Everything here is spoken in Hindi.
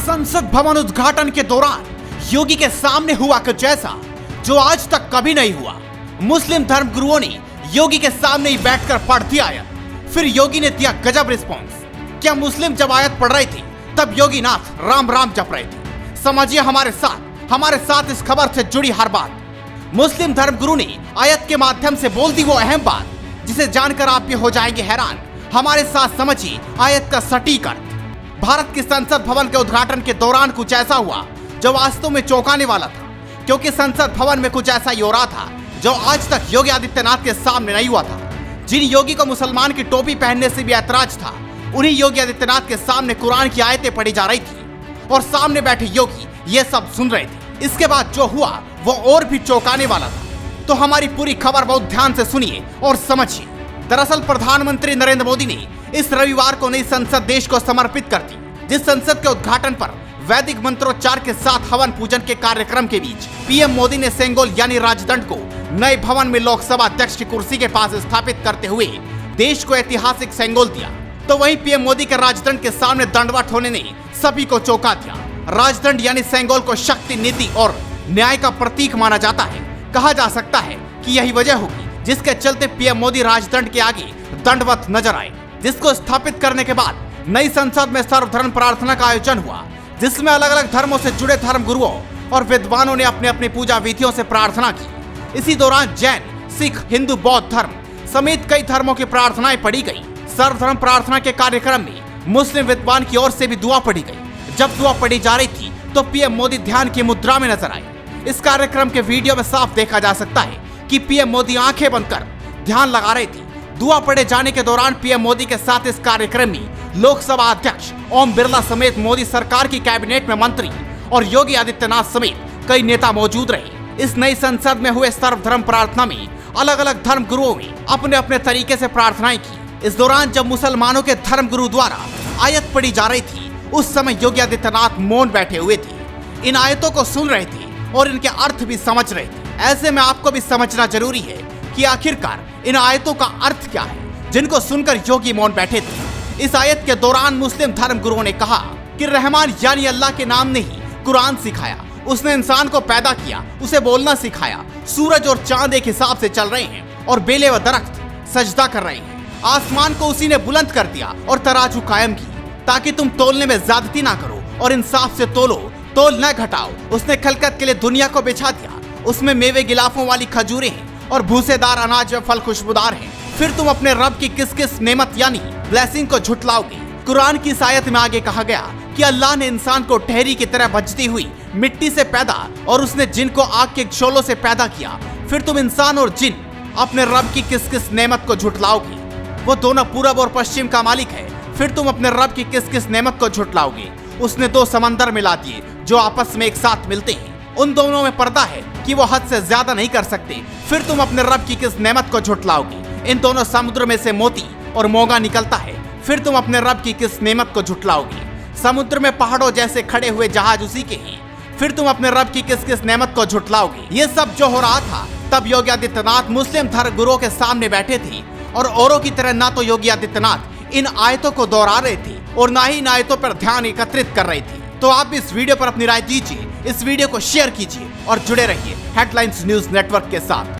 संसद भवन उद्घाटन के दौरान योगी के सामने हुआ कुछ ऐसा जो आज तक कभी नहीं हुआ। मुस्लिम धर्मगुरुओं ने योगी के सामने ही बैठकर पढ़ दी आयत। फिर योगी ने दिया गजब रिस्पॉन्स। क्या मुस्लिम जब आयत पढ़ रही थी तब योगी नाथ राम राम जप रहे थे? समझिए हमारे साथ इस खबर से जुड़ी हर बात। मुस्लिम धर्मगुरु ने आयत के माध्यम से बोल दी वो अहम बात जिसे जानकर आप भी हो जाएंगे हैरान। हमारे साथ समझिए आयत का सटीक अर्थ। भारत के संसद भवन के उद्घाटन के दौरान कुछ ऐसा हुआ जो वास्तव में चौंकाने वाला था, क्योंकि संसद भवन में कुछ ऐसा ही हो रहा था जो आज तक योगी आदित्यनाथ के सामने नहीं हुआ था। जिन योगी को मुसलमान की टोपी पहनने से भी ऐतराज था, उन्हीं योगी आदित्यनाथ के सामने कुरान की आयतें पढ़ी जा रही थी और सामने बैठे योगी ये सब सुन रहे थे। इसके बाद जो हुआ वो और भी चौंकाने वाला था। तो हमारी पूरी खबर बहुत ध्यान से सुनिए और समझिए। दरअसल प्रधानमंत्री नरेंद्र मोदी ने इस रविवार को नई संसद देश को समर्पित कर दी, जिस संसद के उद्घाटन पर वैदिक मंत्रोच्चार के साथ हवन पूजन के कार्यक्रम के बीच पीएम मोदी ने सेंगोल यानी राजदंड को नए भवन में लोकसभा अध्यक्ष की कुर्सी के पास स्थापित करते हुए देश को ऐतिहासिक सेंगोल दिया। तो वहीं पीएम मोदी के राजदंड के सामने दंडवत होने ने सभी को चौंका दिया। राजदंड यानी सेंगोल को शक्ति, नीति और न्याय का प्रतीक माना जाता है। कहा जा सकता है कि यही वजह होगी जिसके चलते पीएम मोदी राजदंड के आगे दंडवत नजर आए। जिसको स्थापित करने के बाद नई संसद में सर्वधर्म प्रार्थना का आयोजन हुआ, जिसमें अलग अलग धर्मों से जुड़े धर्म गुरुओं और विद्वानों ने अपनी अपनी पूजा विधियों से प्रार्थना की। इसी दौरान जैन, सिख, हिंदू, बौद्ध धर्म समेत कई धर्मों की प्रार्थनाएं पढ़ी गई। सर्वधर्म प्रार्थना के कार्यक्रम में मुस्लिम विद्वान की ओर से भी दुआ पढ़ी गई। जब दुआ पढ़ी जा रही थी तो पीएम मोदी ध्यान की मुद्रा में नजर आए। इस कार्यक्रम के वीडियो में साफ देखा जा सकता है कि पीएम मोदी आंखें बंद कर ध्यान लगा रहे थे। दुआ पढ़े जाने के दौरान पीएम मोदी के साथ इस कार्यक्रम में लोकसभा अध्यक्ष ओम बिरला समेत मोदी सरकार की कैबिनेट में मंत्री और योगी आदित्यनाथ समेत कई नेता मौजूद रहे। इस नई संसद में हुए सर्वधर्म प्रार्थना में अलग अलग धर्म गुरुओं ने अपने अपने तरीके से प्रार्थनाएं की। इस दौरान जब मुसलमानों के धर्म गुरु द्वारा आयत पढ़ी जा रही थी, उस समय योगी आदित्यनाथ मौन बैठे हुए थे। इन आयतों को सुन रहे थे और इनके अर्थ भी समझ रहे थे। ऐसे में आपको भी समझना जरूरी है कि आखिरकार इन आयतों का अर्थ क्या है, जिनको सुनकर योगी मौन बैठे थे। इस आयत के दौरान मुस्लिम धर्म गुरुओं ने कहा कि रहमान यानी अल्लाह के नाम ने ही कुरान सिखाया। उसने इंसान को पैदा किया, उसे बोलना सिखाया। सूरज और चांद एक हिसाब से चल रहे हैं और बेले व दरख्त सजदा कर रहे हैं। आसमान को उसी ने बुलंद कर दिया और तराजू कायम की, ताकि तुम तोलने में ज्यादती ना करो और इंसाफ से तोलो, तोल न घटाओ। उसने खलकत के लिए दुनिया को बिछा दिया। उसमें मेवे गिलाफों वाली खजूरें हैं और भूसेदार अनाज व फल खुशबूदार हैं। फिर तुम अपने रब की किस किस नेमत यानी ब्लेसिंग को झुटलाओगे। कुरान की इस आयत में आगे कहा गया कि अल्लाह ने इंसान को ठहरी की तरह बजती हुई मिट्टी से पैदा और उसने जिन को आग के शोलों से पैदा किया। फिर तुम इंसान और जिन अपने रब की किस किस नेमत को झुटलाओगे। वो दोनों पूरब और पश्चिम का मालिक है। फिर तुम अपने रब की किस किस नेमत को झुटलाओगे। उसने दो समंदर मिला दिए जो आपस में एक साथ मिलते हैं। उन दोनों में पर्दा है कि वो हद से ज्यादा नहीं कर सकते। फिर तुम अपने रब की किस नेमत को झुटलाओगे। इन दोनों समुद्र में से मोती और मोगा निकलता है। फिर तुम अपने रब की किस नेमत को झुटलाओगे। समुद्र में पहाड़ों जैसे खड़े हुए जहाज उसी के हैं। फिर तुम अपने रब की किस किस नेमत को झुटलाओगे। ये सब जो हो रहा था तब योगी आदित्यनाथ मुस्लिम धर्म गुरुओं के सामने बैठे थे और औरों की तरह ना तो योगी आदित्यनाथ इन आयतों को दोहरा रहे थे और ना ही इन आयतों पर ध्यान एकत्रित कर रहे थे। तो आप इस वीडियो पर अपनी राय दीजिए, इस वीडियो को शेयर कीजिए और जुड़े रहिए हेडलाइंस न्यूज नेटवर्क के साथ।